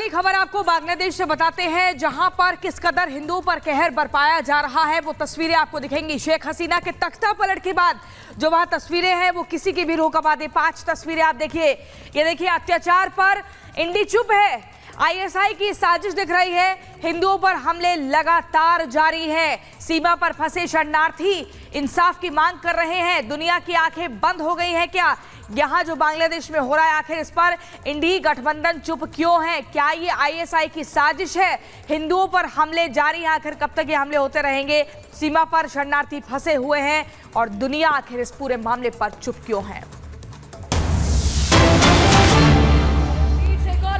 बड़ी खबर आपको बांग्लादेश से बताते हैं, जहां पर किस कदर हिंदुओं पर कहर बरपाया जा रहा है। वो तस्वीरें आपको दिखेंगी। शेख हसीना के तख्ता पलट के बाद जो वहां तस्वीरें हैं वो किसी की भी रूह कमा दे। 5 तस्वीरें आप देखिए। ये देखिए, अत्याचार पर इंडी चुप है। आईएसआई की साजिश दिख रही है। हिंदुओं पर हमले लगातार जारी है। सीमा पर फंसे शरणार्थी इंसाफ की मांग कर रहे हैं। दुनिया की आंखें बंद हो गई हैं क्या? यहाँ जो बांग्लादेश में हो रहा है, आखिर इस पर इंडी गठबंधन चुप क्यों है? क्या ये आईएसआई की साजिश है? हिंदुओं पर हमले जारी हैं, आखिर कब तक ये हमले होते रहेंगे? सीमा पर शरणार्थी फंसे हुए हैं और दुनिया आखिर इस पूरे मामले पर चुप क्यों है?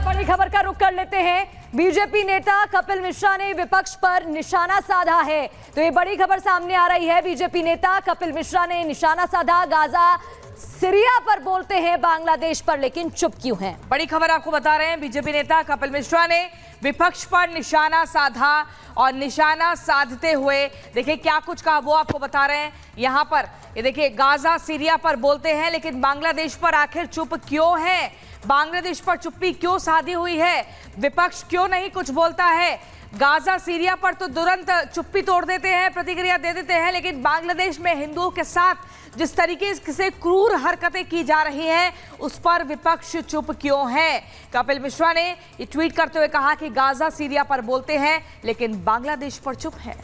बड़ी खबर का रुख कर लेते हैं। बीजेपी नेता कपिल मिश्रा ने विपक्ष पर निशाना साधा है। तो ये बड़ी खबर सामने आ रही है। बीजेपी नेता कपिल मिश्रा ने निशाना साधा। गाजा सीरिया पर बोलते हैं, बांग्लादेश पर लेकिन चुप क्यों हैं? बड़ी खबर आपको बता रहे हैं। बीजेपी नेता कपिल मिश्रा ने विपक्ष पर निशाना साधा और निशाना साधते हुए देखिए क्या कुछ कहा, वो आपको बता रहे हैं। यहाँ पर ये देखिए, गाजा सीरिया पर बोलते हैं लेकिन बांग्लादेश पर आखिर चुप क्यों है? बांग्लादेश पर चुप्पी क्यों साधी हुई है? विपक्ष क्यों नहीं कुछ बोलता है? गाजा सीरिया पर तो तुरंत चुप्पी तोड़ देते हैं, प्रतिक्रिया दे देते हैं, लेकिन बांग्लादेश में हिंदुओं के साथ जिस तरीके से क्रूर हरकतें की जा रही हैं उस पर विपक्ष चुप क्यों है? कपिल मिश्रा ने ये ट्वीट करते हुए कहा कि गाजा सीरिया पर बोलते हैं लेकिन बांग्लादेश पर चुप है।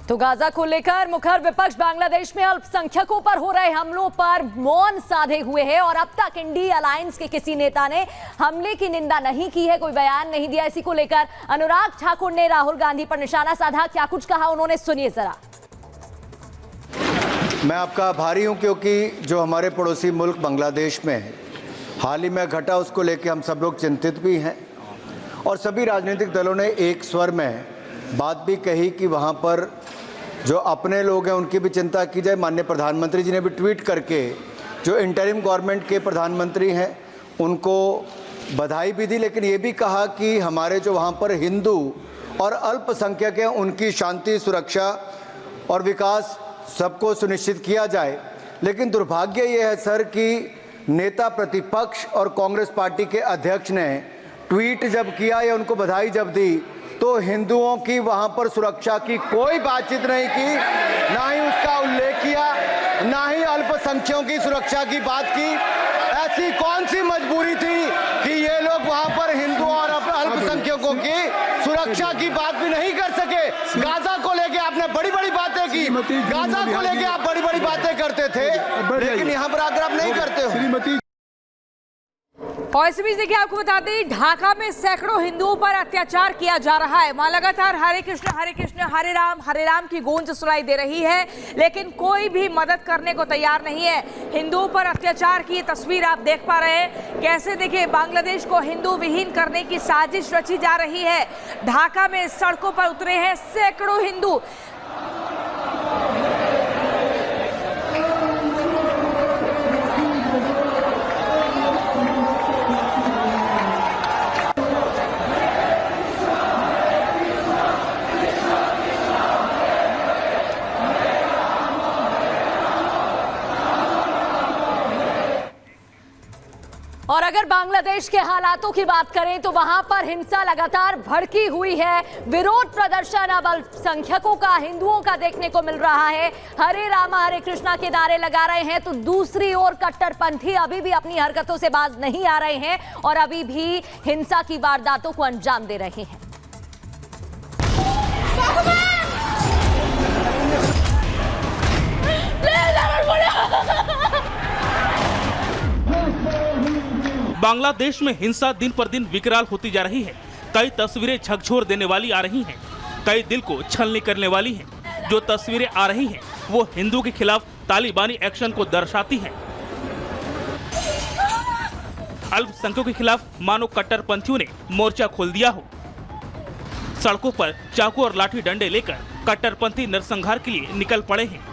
तो गाजा को लेकर मुखर विपक्ष बांग्लादेश में अल्पसंख्यकों पर हो रहे हमलों पर मौन साधे हुए है और अब तक इंडी अलायंस के किसी नेता ने हमले की निंदा नहीं की है, कोई बयान नहीं दिया। इसी को लेकर अनुराग ठाकुर ने राहुल गांधी पर निशाना साधा। क्या कुछ कहा उन्होंने, सुनिए जरा। मैं आपका आभारी हूं क्योंकि जो हमारे पड़ोसी मुल्क बांग्लादेश में है, हाल ही में घटा, उसको लेकर हम सब लोग चिंतित भी हैं और सभी राजनीतिक दलों ने एक स्वर में बात भी कही कि वहाँ पर जो अपने लोग हैं उनकी भी चिंता की जाए। माननीय प्रधानमंत्री जी ने भी ट्वीट करके जो इंटरिम गवर्नमेंट के प्रधानमंत्री हैं उनको बधाई भी दी, लेकिन ये भी कहा कि हमारे जो वहाँ पर हिंदू और अल्पसंख्यक हैं उनकी शांति, सुरक्षा और विकास सबको सुनिश्चित किया जाए। लेकिन दुर्भाग्य ये है सर कि नेता प्रतिपक्ष और कांग्रेस पार्टी के अध्यक्ष ने ट्वीट जब किया या उनको बधाई जब दी तो हिंदुओं की वहां पर सुरक्षा की कोई बातचीत नहीं की, ना ही उसका उल्लेख किया, ना ही अल्पसंख्यकों की सुरक्षा की बात की। ऐसी कौन सी मजबूरी थी कि ये लोग वहां पर हिंदुओं और अल्पसंख्यकों की सुरक्षा की बात भी नहीं कर सके? गाजा को लेके आपने बड़ी बड़ी बातें की, गाजा को लेके आप बड़ी बड़ी बातें करते थे, लेकिन यहाँ पर आकर आप नहीं करते हो। और इसी बीच देखिए, आपको बता दें, ढाका में सैकड़ों हिंदुओं पर अत्याचार किया जा रहा है। वहां लगातार हरे कृष्ण हरे राम की गूंज सुनाई दे रही है, लेकिन कोई भी मदद करने को तैयार नहीं है। हिंदुओं पर अत्याचार की तस्वीर आप देख पा रहे हैं। कैसे देखिए, बांग्लादेश को हिंदू विहीन करने की साजिश रची जा रही है। ढाका में सड़कों पर उतरे हैं सैकड़ों हिंदू। और अगर बांग्लादेश के हालातों की बात करें तो वहां पर हिंसा लगातार भड़की हुई है। विरोध प्रदर्शन अब अल्पसंख्यकों का, हिंदुओं का देखने को मिल रहा है। हरे रामा हरे कृष्णा के नारे लगा रहे हैं तो दूसरी ओर कट्टरपंथी अभी भी अपनी हरकतों से बाज नहीं आ रहे हैं और अभी भी हिंसा की वारदातों को अंजाम दे रहे हैं। बांग्लादेश में हिंसा दिन पर दिन विकराल होती जा रही है। कई तस्वीरें झकझोर देने वाली आ रही हैं, कई दिल को छलनी करने वाली हैं। जो तस्वीरें आ रही हैं वो हिंदू के खिलाफ तालिबानी एक्शन को दर्शाती हैं। अल्पसंख्यकों के खिलाफ मानो कट्टरपंथियों ने मोर्चा खोल दिया हो। सड़कों पर चाकू और लाठी डंडे लेकर कट्टरपंथी नरसंहार के लिए निकल पड़े हैं।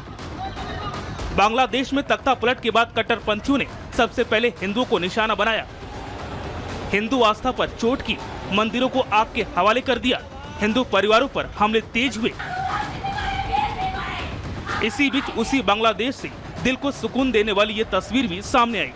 बांग्लादेश में तख्ता पलट के बाद कट्टरपंथियों ने सबसे पहले हिंदुओं को निशाना बनाया। हिंदू आस्था पर चोट की, मंदिरों को आग के हवाले कर दिया। हिंदू परिवारों पर हमले तेज हुए। इसी बीच उसी बांग्लादेश से दिल को सुकून देने वाली ये तस्वीर भी सामने आई।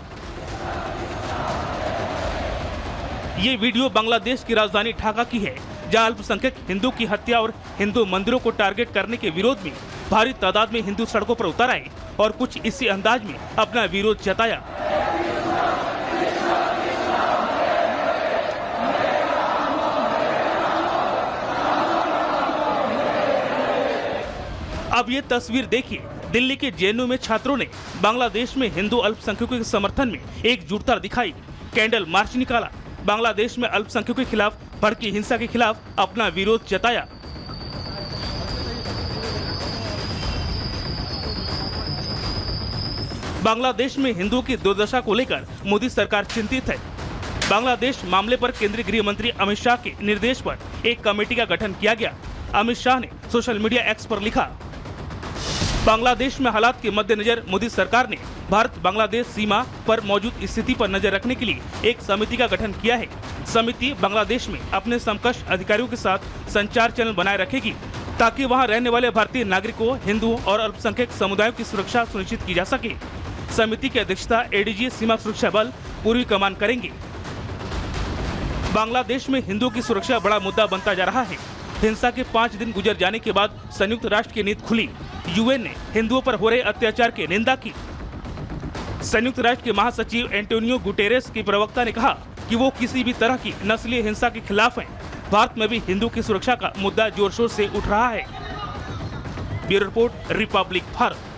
ये वीडियो बांग्लादेश की राजधानी ढाका की है, जहां अल्पसंख्यक हिंदू की हत्या और हिंदू मंदिरों को टारगेट करने के विरोध में भारी तादाद में हिंदू सड़कों पर उतर आए और कुछ इसी अंदाज में अपना विरोध जताया। अब ये तस्वीर देखिए, दिल्ली के जेएनयू में छात्रों ने बांग्लादेश में हिंदू अल्पसंख्यकों के समर्थन में एकजुटता दिखाई, कैंडल मार्च निकाला, बांग्लादेश में अल्पसंख्यकों के खिलाफ भड़की हिंसा के खिलाफ अपना विरोध जताया। बांग्लादेश में हिंदुओं की दुर्दशा को लेकर मोदी सरकार चिंतित है। बांग्लादेश मामले पर केंद्रीय गृह मंत्री अमित शाह के निर्देश पर एक कमेटी का गठन किया गया। अमित शाह ने सोशल मीडिया एक्स पर लिखा, बांग्लादेश में हालात के मद्देनजर मोदी सरकार ने भारत बांग्लादेश सीमा पर मौजूद स्थिति पर नजर रखने के लिए एक समिति का गठन किया है। समिति बांग्लादेश में अपने समकक्ष अधिकारियों के साथ संचार चैनल बनाए रखेगी ताकि वहां रहने वाले भारतीय नागरिकों, हिंदुओं और अल्पसंख्यक समुदायों की सुरक्षा सुनिश्चित की जा सके। समिति की अध्यक्षता एडीजी सीमा सुरक्षा बल पूर्वी कमान करेंगे। बांग्लादेश में हिंदुओं की सुरक्षा बड़ा मुद्दा बनता जा रहा है। हिंसा के 5 दिन गुजर जाने के बाद संयुक्त राष्ट्र की नींद खुली। यूएन ने हिंदुओं पर हो रहे अत्याचार की निंदा की। संयुक्त राष्ट्र के महासचिव एंटोनियो गुटेरेस की प्रवक्ता ने कहा कि वो किसी भी तरह की नस्लीय हिंसा के खिलाफ हैं। भारत में भी हिंदू की सुरक्षा का मुद्दा जोर शोर से उठ रहा है। Bureau report, Republic Bharat.